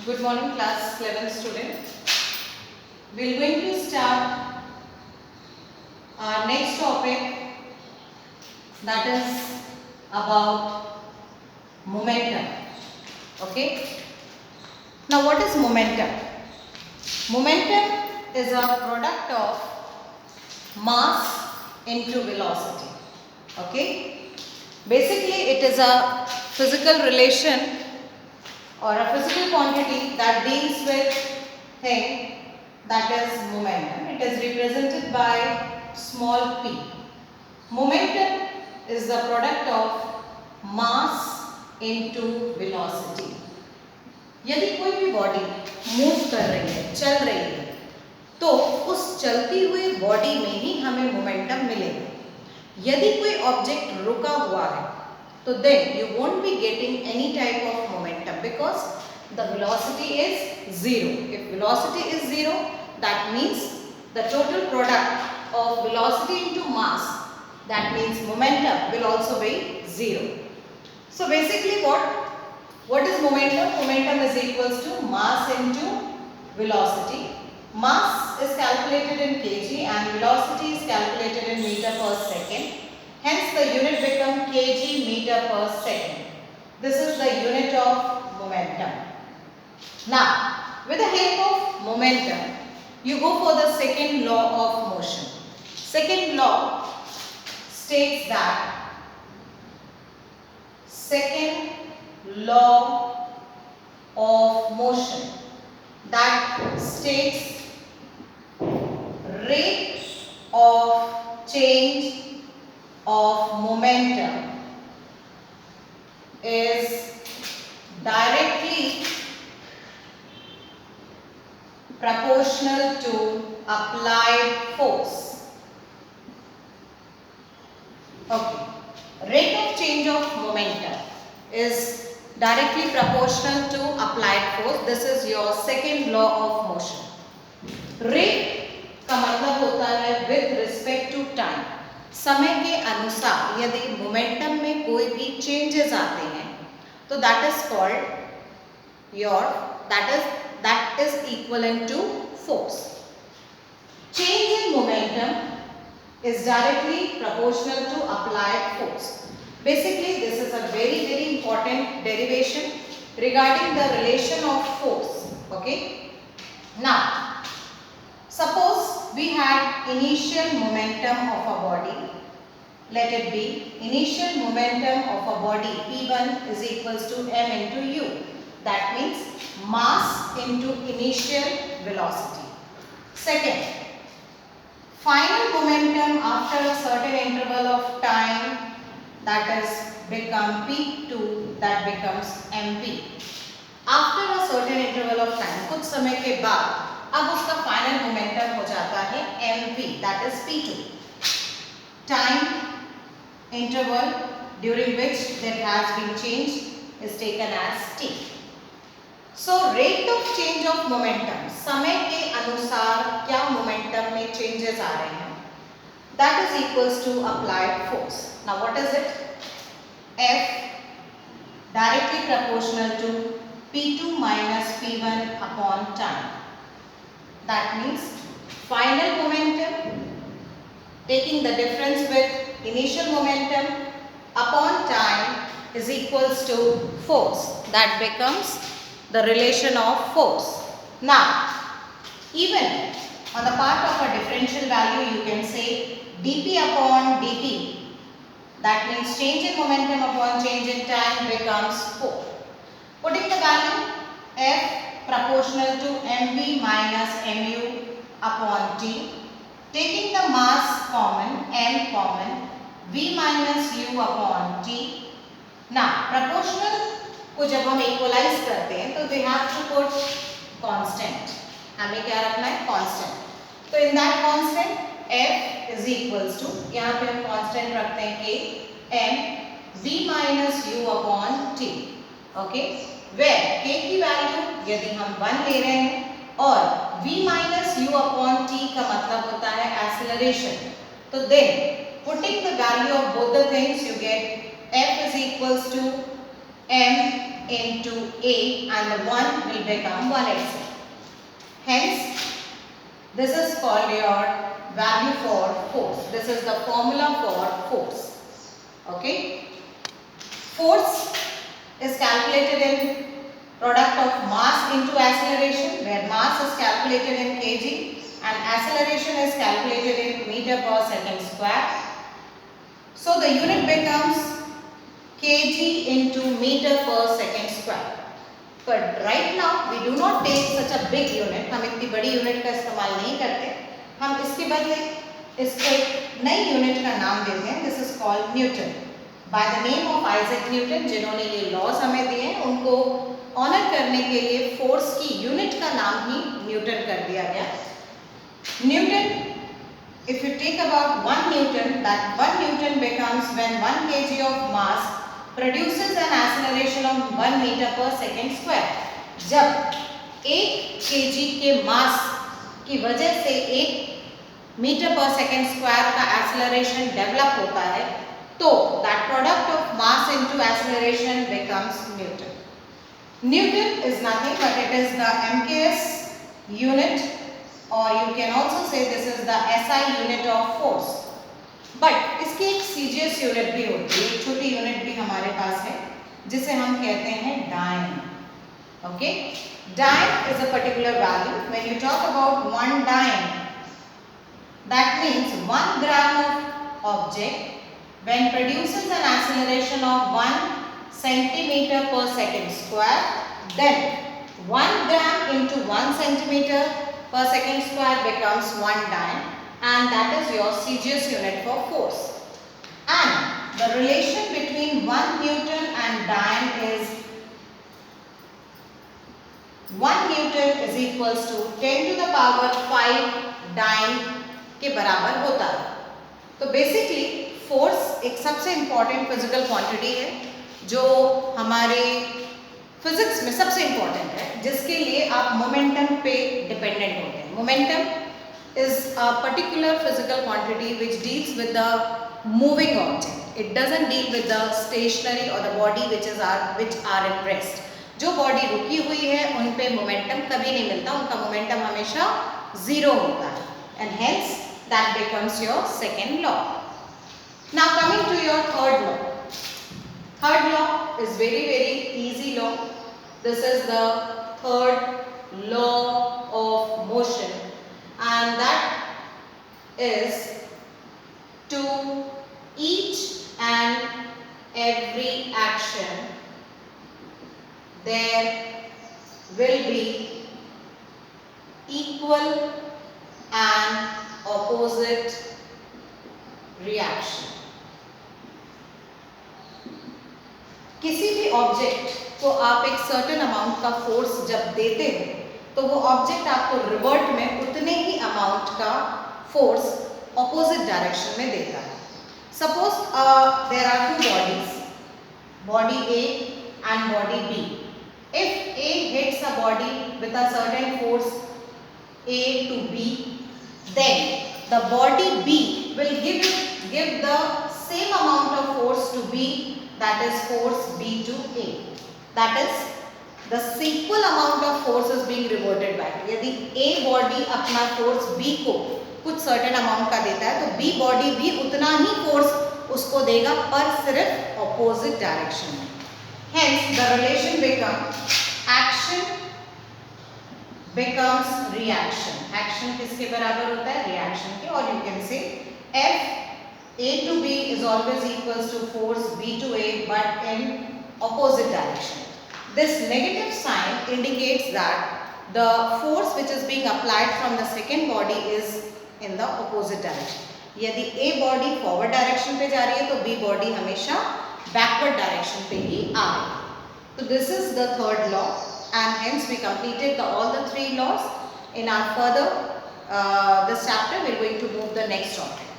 Good morning class 11 student. We are going to start our next topic, that is about momentum. Okay. Now what is momentum? Momentum is a product of mass into velocity. Okay. Basically it is a physical relation or a physical quantity that deals with thing that is momentum. It is represented by small p. Momentum is the product of mass into velocity. यदि कोई भी body move कर रही है, चल रही है, तो उस चलती हुई बॉडी में ही हमें मोमेंटम मिलेगा. यदि कोई ऑब्जेक्ट रुका हुआ है, तो then you won't be getting any type of momentum because the velocity is zero. If velocity is zero, that means the total product of velocity into mass, that means momentum will also be zero. So basically what is momentum? Momentum is equals to mass into velocity. Mass is calculated in kg and velocity is calculated in meter per second. Hence the unit become kg meter per second. This is the unit of momentum. Now with the help of momentum, you go for the second law of motion. Second law states that second law of motion that states rate of change of momentum is directly proportional to applied force. Okay. Rate of change of momentum is directly proportional to applied force. This is your second law of motion. Rate का मतलब होता है with respect to time. समय के अनुसार यदि momentum में कोई भी चेंजेस आते हैं, तो that is called your that is equivalent to force. Change in momentum is directly proportional to applied force. Basically, this is a very important derivation regarding the relation of force. Okay. Now, suppose we had initial momentum of a body. Let it be initial momentum of a body P1 is equals to m into u. That means mass into initial velocity. Second, final momentum after a certain interval of time, that is become P2, that becomes mv. After a certain interval of time, कुछ समय के बाद अब उसका final momentum हो जाता है mv, that is P2. Time interval during which there has been change is taken as t. So rate of change of momentum, समय के अनुसार क्या मोमेंटम में चेंजेस आ रहे हैं, that is equals to applied force. Now what is it? F directly proportional to P2 minus P1 upon time. That means final momentum taking the difference with initial momentum upon time is equals to force. That becomes the relation of force. Now, even on the part of a differential value, you can say dp upon dt. That means change in momentum upon change in time becomes 4. Putting the value F proportional to mv minus mu upon t. Taking the mass common, m common, v minus u upon t. Now, proportional को जब हम equalise करते हैं तो we have to put constant. हमें क्या रखना है? Constant. तो in that constant f is equals to, यहाँ पे हम constant रखते हैं k m v minus u upon t. Okay? Where k की वैल्यू यदि हम 1 ले रहे हैं और v minus u upon t का मतलब होता है acceleration. तो then putting the value of both the things you get f is equals to m into A and the 1 will become 180. Hence, this is called your value for force. This is the formula for force. Okay. Force is calculated in product of mass into acceleration, where mass is calculated in kg and acceleration is calculated in meter per second square. So the unit becomes kg into meter per second square. But right now we do not take such a big unit. हम इतनी बड़ी unit का इस्तेमाल नहीं करते. हम इसके बदले इसको एक नई यूनिट का नाम देते हैं. This is called Newton. By the name of Isaac Newton, जिन्होंने ये लॉज हमें दिए हैं, उनको ऑनर करने के लिए फोर्स की यूनिट का नाम ही न्यूटन कर दिया गया. Newton, if you take about 1 Newton, that 1 Newton becomes when 1 kg of mass produces an acceleration of 1 meter per second square. जब 1 kg के मास की वजह से 1 मीटर पर सेकेंड स्क्वायर का एक्सेलरेशन डेवलप होता है, तो that product of mass into acceleration becomes Newton. Newton is nothing but it is the MKS unit, or you can also say this is the SI unit of force. But इसकी एक CGS unit भी होती है, एक छोटी unit भी हमारे पास है जिसे हम कहते हैं dine. Okay, dyne is a particular value. When you talk about 1 dyne, that means 1 gram of object when produces an acceleration of 1 centimeter per second square, then 1 gram into 1 centimeter per second square becomes 1 dyne, and that is your CGS unit for force. And the relation between 1 Newton and dyne is 1 Newton is equals to 10 to the power 5 dyne के बराबर होता है. तो basically force एक सबसे important physical quantity है जो हमारे फिजिक्स में सबसे इम्पॉर्टेंट है, जिसके लिए आप मोमेंटम पे डिपेंडेंट होते हैं. Momentum is a particular physical quantity which deals with the moving object. It doesn't deal with the stationary और the body which are at rest. जो बॉडी रुकी हुई है उन पे मोमेंटम कभी नहीं मिलता, उनका मोमेंटम हमेशा जीरो होता है. And hence that becomes your second law. Now coming to your third law. Third law is very easy law. This is the third law of motion, and that is to each and every action there will be equal and opposite reaction. किसी भी object को आप एक certain amount का force जब देते हो तो वो ऑब्जेक्ट आपको रिवर्ट में उतने ही अमाउंट का फोर्स ऑपोजिट डायरेक्शन में देता है. Suppose there are two bodies, body A and body B. If A hits a body with a certain force A to B, then the body B will give the same amount of force to B, that is force B to A. That is the equal amount of force is being reverted back. यदि A body अपना force B को कुछ certain amount का देता है तो B body भी उतना ही force उसको देगा, पर सिर्फ opposite direction में. Hence the relation becomes action becomes reaction. Action किसके बराबर होता है? Reaction के. और you can say F A to B is always equals to force B to A, but in opposite direction. This negative sign indicates that the force which is being applied from the second body is in the opposite direction. यदि A body forward direction पे जा रही है तो B body हमेशा backward direction पे ही आ रही है. So this is the third law. And hence we completed all the 3 laws. In our further this chapter we are going to move the next topic.